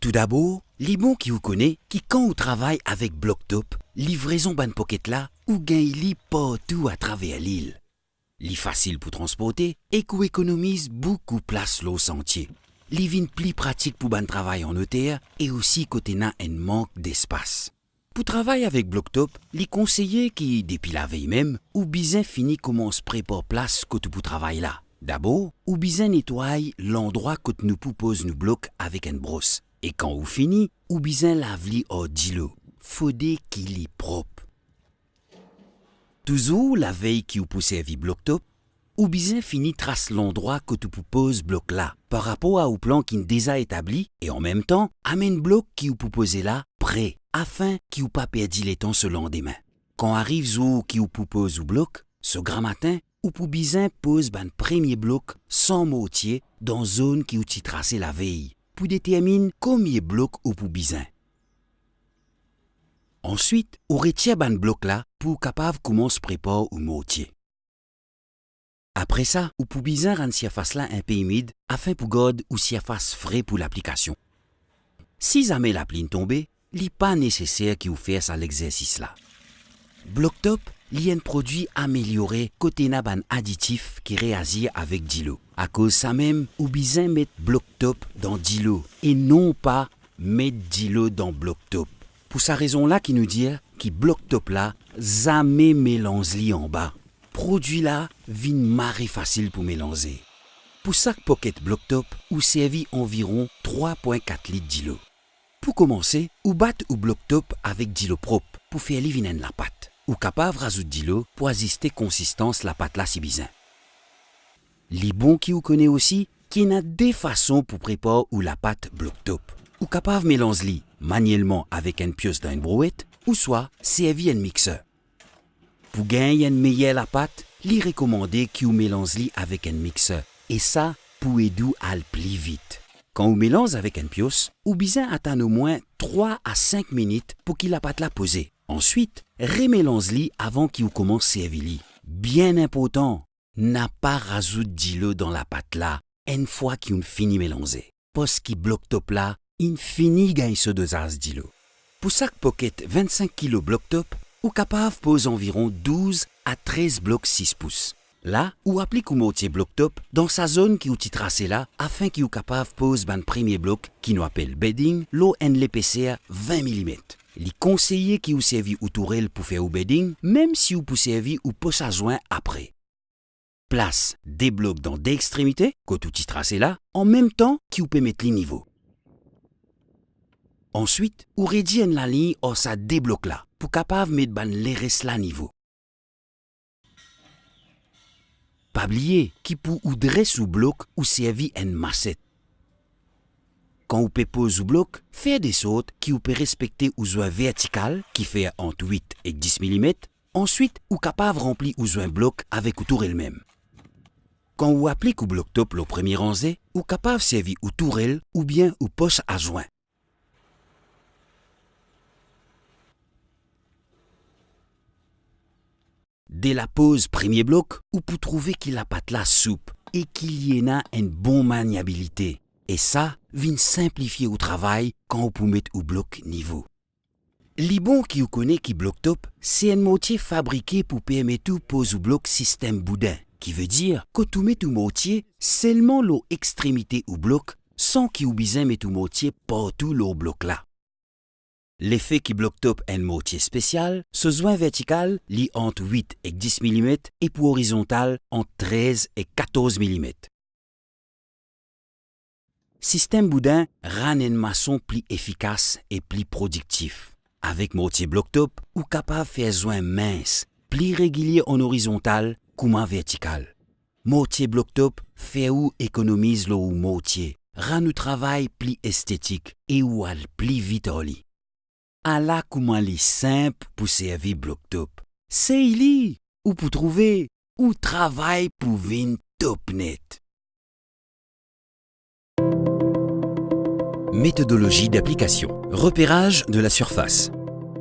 Tout d'abord, les bons qui vous connaissent, qui quand on travaille avec Blocktop, livraison ban pocket là, ou gain li partout à travers l'île. Li facile pour transporter et qu'on économise beaucoup place l'eau sentier. Li vin plus pratique pour ban travail en ETR et aussi côté n'a un manque d'espace. Pour travailler avec Blocktop, les conseillers qui, depuis la veille même, ou bien fini commence prépare place côté pour travail là. D'abord, ou bien nettoie l'endroit que nous pose nous bloc avec une brosse. Et quand ou fini, ou bien lave-li au dilo. Faudrait qu'il est propre. Toujours la veille qui ou pour servir Blocktop, ou bien fini trace l'endroit que tu poses bloc là, par rapport au plan qui est déjà établi, et en même temps, amène bloc qui ou poser là, prêt, afin qu'il ou pas perdu les temps ce lendemain. Quand arrive zou qui ou pose ou bloc, ce grand matin, ou pour bizin pose ban premier bloc sans mortier dans zone qui ou t'y tracé la veille, pour déterminer combien bloc ou pour bizin. Ensuite, on retient ban bloc là pour capable commence prépare ou mortier. Après ça, ou pour bizin rendre surface là un peu humide afin pour garder ou surface frais pour l'application. Si jamais la pline tombée, il n'est pas nécessaire qu'il vous fasse à l'exercice là. Blocktop, il y a un produit amélioré côté n'a ban additif qui réagit avec Dilo. À cause ça même, ou bizin mettre Blocktop dans Dilo et non pas mettre Dilo dans Blocktop. Pour sa raison là qui nous dit que Blocktop là, jamais mélange li en bas. Produit là, vin marre facile pour mélanger. Pour chaque pocket Blocktop, ou servi environ 3,4 litres d'îlot. Pour commencer, ou batte ou Blocktop avec d'îlot propre pour faire livinen la pâte. Ou capable rajouter d'îlot pour ajuster consistance la pâte là si bizin. Les bons qui vous connaissent aussi, qui n'a des façons pour préparer ou la pâte Blocktop. Ou capable mélanger li manuellement avec une pieuse dans une brouette, ou soit servi un mixeur. Pour gagner une meilleure la pâte, li recommandé qu'il vous mélange li avec un mixeur. Et ça, pour aider à le plus vite. Quand vous mélange avec un pioche, ou bien attendre au moins 3 à 5 minutes pour qu'il la pâte la posée. Ensuite, remélange li avant qu'il vous commence à servir li. Bien important, n'a pas rajouté d'îlot dans la pâte là, une fois qu'il finit mélanger. Parce qu'il Blocktop là, il finit gagne ce dosage d'îlot. Pour chaque pocket 25 kg Blocktop, ou capable pose environ 12 à 13 blocs 6 pouces. Là, ou applique ou moitié Blocktop dans sa zone qui ou t'y tracé là, afin qu'il ou capable pose ban premier bloc qui nous appelle bedding, l'eau en l'épaisseur 20 mm. Les conseillers qui ou servi ou tourelle pour faire au bedding, même si ou pour servir ou poche à joint après. Place des blocs dans des extrémités, que tout y tracé là, en même temps qui ou peut mettre les niveaux. Ensuite, ou rédige la ligne ou ça débloque là, pour capable mettre ban les restes là niveau. Pas oublier qui pour ou dresse ou bloc ou servi une massette. Quand vous pose ou bloc, faire des sautes qui vous peut respecter ou zoin vertical qui fait entre 8 et 10 mm. Ensuite, ou capable remplir ou zoin bloc avec ou tourelle même. Quand vous appliquez ou Blocktop le premier rangé, ou capable servir ou tourelle ou bien ou poche à joint. Dès la pose premier bloc, ou pour trouver qu'il la pâte la soupe et qu'il y en a une bonne maniabilité. Et ça, vient simplifier au travail quand vous pouvez mettre au bloc niveau. Les bons qui vous connaissent qui Blocktop, c'est un mortier fabriqué pour permettre tout pose au bloc système boudin, qui veut dire que tout met au mortier seulement l'eau extrémité au bloc, sans qu'il ou besoin mettre au mortier partout l'eau bloc là. L'effet qui Blocktop un mortier spécial, ce joint vertical lit entre 8 et 10 mm et pour horizontal entre 13 et 14 mm. Système boudin rend une maçon plus efficace et plus productif. Avec mortier Blocktop, ou capable de faire joint mince, plus régulier en horizontal comme en vertical. Mortier Blocktop fait ou économise le mortier, rend le travail plus esthétique et ou al plus vite au lit. À la comment les simple pour servir Blocktop. C'est il ou pour trouver ou travail pour venir top net. Méthodologie d'application. Repérage de la surface.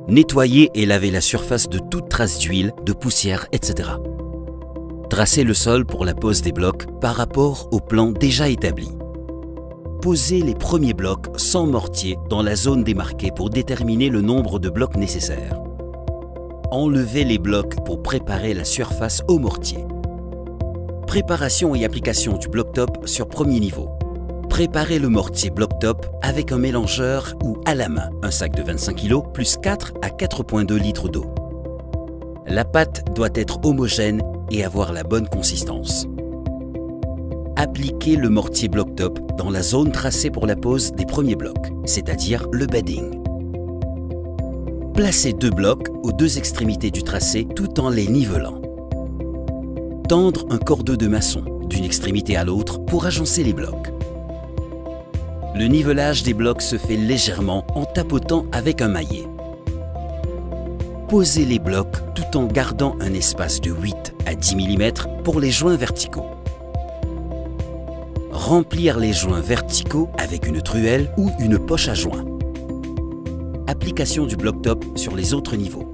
Nettoyer et laver la surface de toute trace d'huile, de poussière, etc. Tracer le sol pour la pose des blocs par rapport au plan déjà établi. Posez les premiers blocs sans mortier dans la zone démarquée pour déterminer le nombre de blocs nécessaires. Enlevez les blocs pour préparer la surface au mortier. Préparation et application du bloc-top sur premier niveau. Préparez le mortier bloc-top avec un mélangeur ou à la main, un sac de 25 kg plus 4 à 4,2 litres d'eau. La pâte doit être homogène et avoir la bonne consistance. Appliquez le mortier bloc-top dans la zone tracée pour la pose des premiers blocs, c'est-à-dire le bedding. Placez 2 blocs aux 2 extrémités du tracé tout en les nivelant. Tendre un cordeau de maçon d'une extrémité à l'autre pour agencer les blocs. Le nivelage des blocs se fait légèrement en tapotant avec un maillet. Posez les blocs tout en gardant un espace de 8 à 10 mm pour les joints verticaux. Remplir les joints verticaux avec une truelle ou une poche à joints. Application du bloc-top sur les autres niveaux.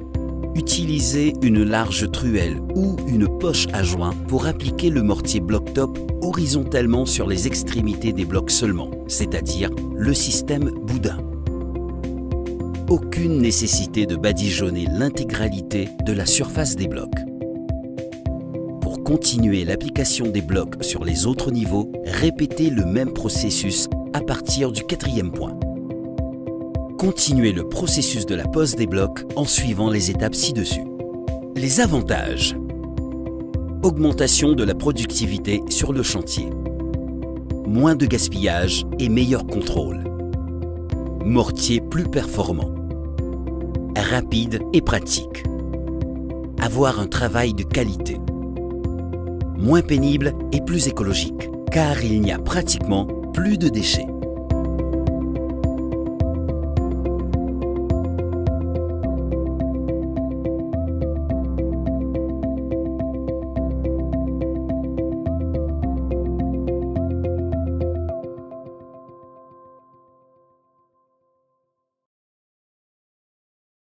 Utilisez une large truelle ou une poche à joints pour appliquer le mortier bloc-top horizontalement sur les extrémités des blocs seulement, c'est-à-dire le système boudin. Aucune nécessité de badigeonner l'intégralité de la surface des blocs. Pour continuer l'application des blocs sur les autres niveaux, répétez le même processus à partir du 4e point. Continuez le processus de la pose des blocs en suivant les étapes ci-dessus. Les avantages. Augmentation de la productivité sur le chantier. Moins de gaspillage et meilleur contrôle. Mortier plus performant. Rapide et pratique. Avoir un travail de qualité. Moins pénible et plus écologique, car il n'y a pratiquement plus de déchets.